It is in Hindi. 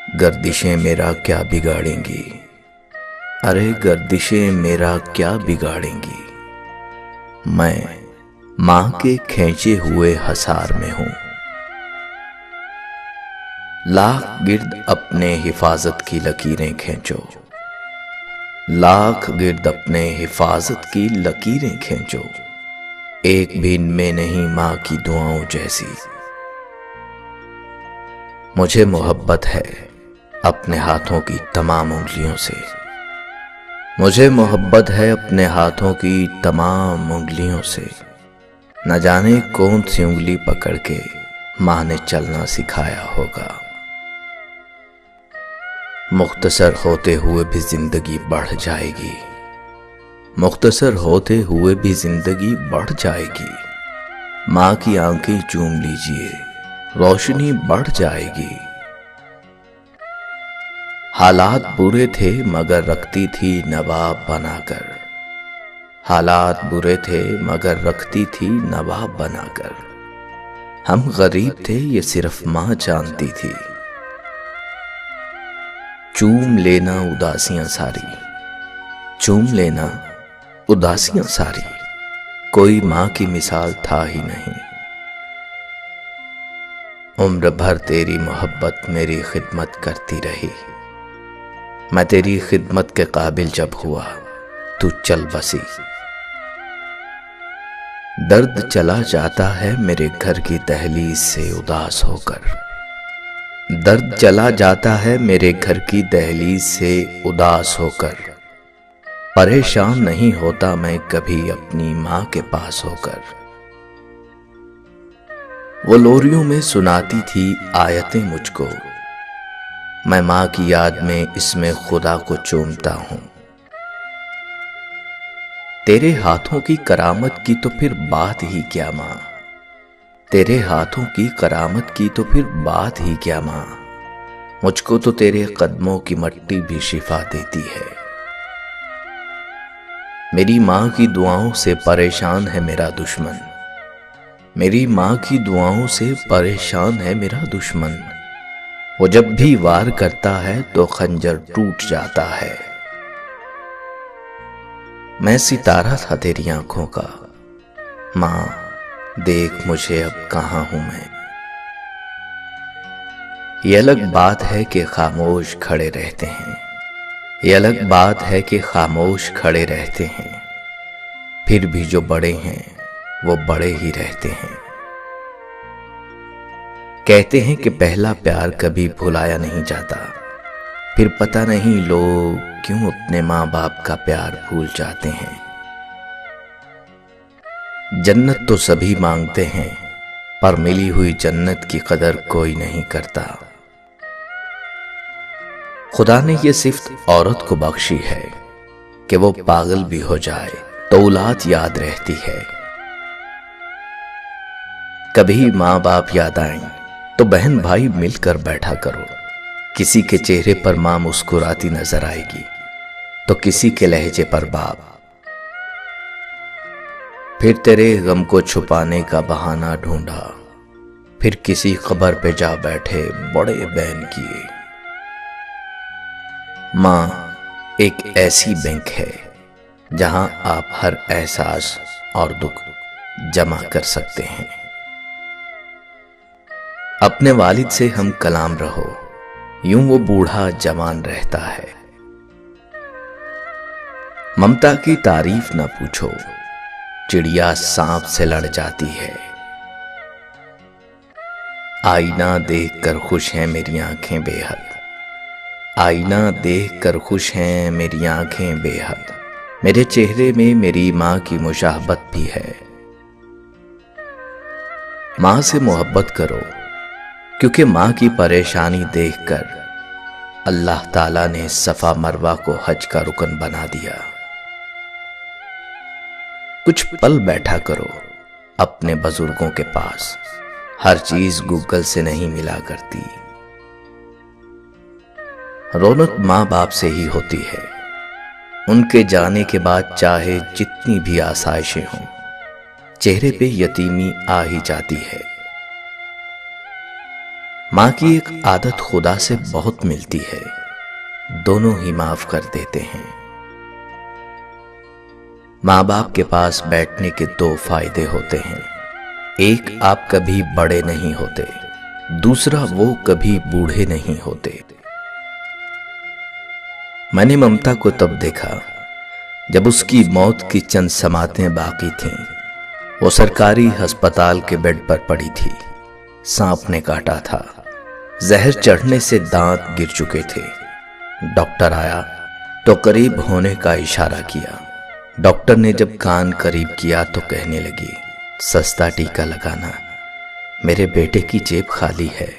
गर्दिशें मेरा क्या बिगाड़ेंगी। अरे गर्दिशें मेरा क्या बिगाड़ेंगी। मैं माँ के खींचे हुए हसार में हूँ। लाख गिर्द अपने हिफाजत की लकीरें खींचो, लाख गिर्द अपने हिफाजत की लकीरें खींचो, एक भी इनमें नहीं माँ की दुआओं जैसी। मुझे मोहब्बत है अपने हाथों की तमाम उंगलियों से, मुझे मोहब्बत है अपने हाथों की तमाम उंगलियों से। न जाने कौन सी उंगली पकड़ के माँ ने चलना सिखाया होगा। मुख्तसर होते हुए भी जिंदगी बढ़ जाएगी, मुख्तसर होते हुए भी जिंदगी बढ़ जाएगी। माँ की आंखें चूम लीजिए, रोशनी बढ़ जाएगी। हालात बुरे थे मगर रखती थी नवाब बनाकर, हालात बुरे थे मगर रखती थी नवाब बनाकर। हम गरीब थे ये सिर्फ माँ जानती थी। चूम लेना उदासियां सारी, चूम लेना उदासियां सारी, कोई माँ की मिसाल था ही नहीं। उम्र भर तेरी मोहब्बत मेरी खिदमत करती रही। मैं तेरी खिदमत के काबिल जब हुआ तू चल बसी। दर्द चला जाता है मेरे घर की दहलीज से उदास होकर, दर्द चला जाता है मेरे घर की दहलीज से उदास होकर। परेशान नहीं होता मैं कभी अपनी माँ के पास होकर। वो लोरियों में सुनाती थी आयतें मुझको, मैं माँ की याद में इसमें खुदा को चूमता हूं। तेरे हाथों की करामत की तो फिर बात ही क्या माँ, तेरे हाथों की करामत की तो फिर बात ही क्या माँ। मुझको तो तेरे कदमों की मट्टी भी शिफा देती है। मेरी माँ की दुआओं से परेशान है मेरा दुश्मन, मेरी माँ की दुआओं से परेशान है मेरा दुश्मन। वो जब भी वार करता है तो खंजर टूट जाता है। मैं सितारा था तेरी आंखों का, माँ देख मुझे अब कहां हूं मैं। ये अलग बात है कि खामोश खड़े रहते हैं, ये अलग बात है कि खामोश खड़े रहते हैं। फिर भी जो बड़े हैं वो बड़े ही रहते हैं। कहते हैं कि पहला प्यार कभी भुलाया नहीं जाता, फिर पता नहीं लोग क्यों अपने माँ बाप का प्यार भूल जाते हैं। जन्नत तो सभी मांगते हैं पर मिली हुई जन्नत की कदर कोई नहीं करता। खुदा ने ये सिफ्त औरत को बख्शी है कि वो पागल भी हो जाए तो औलाद याद रहती है। कभी माँ बाप याद आए तो बहन भाई मिलकर बैठा करो। किसी के चेहरे पर माँ मुस्कुराती नजर आएगी तो किसी के लहजे पर बाप। फिर तेरे गम को छुपाने का बहाना ढूंढा, फिर किसी खबर पे जा बैठे बड़े बैन किए। माँ एक ऐसी बैंक है जहां आप हर एहसास और दुख जमा कर सकते हैं। अपने वालिद से हम कलाम रहो, यूं वो बूढ़ा जवान रहता है। ममता की तारीफ न पूछो, चिड़िया सांप से लड़ जाती है। आईना देखकर खुश हैं मेरी आंखें बेहद, आईना देखकर खुश हैं मेरी आंखें बेहद। मेरे चेहरे में मेरी माँ की मुशाहबत भी है। माँ से मोहब्बत करो क्योंकि माँ की परेशानी देखकर अल्लाह ताला ने सफा मरवा को हज का रुकन बना दिया। कुछ पल बैठा करो अपने बुजुर्गों के पास, हर चीज गूगल से नहीं मिला करती। रौनक माँ बाप से ही होती है, उनके जाने के बाद चाहे जितनी भी आसाइशें हों, चेहरे पे यतीमी आ ही जाती है। माँ की एक आदत खुदा से बहुत मिलती है, दोनों ही माफ कर देते हैं। माँ बाप के पास बैठने के दो फायदे होते हैं, एक आप कभी बड़े नहीं होते, दूसरा वो कभी बूढ़े नहीं होते। मैंने ममता को तब देखा जब उसकी मौत की चंद समातें बाकी थीं। वो सरकारी अस्पताल के बेड पर पड़ी थी। सांप ने काटा था, जहर चढ़ने से दांत गिर चुके थे। डॉक्टर आया तो करीब होने का इशारा किया। डॉक्टर ने जब कान करीब किया तो कहने लगी, सस्ता टीका लगाना, मेरे बेटे की जेब खाली है।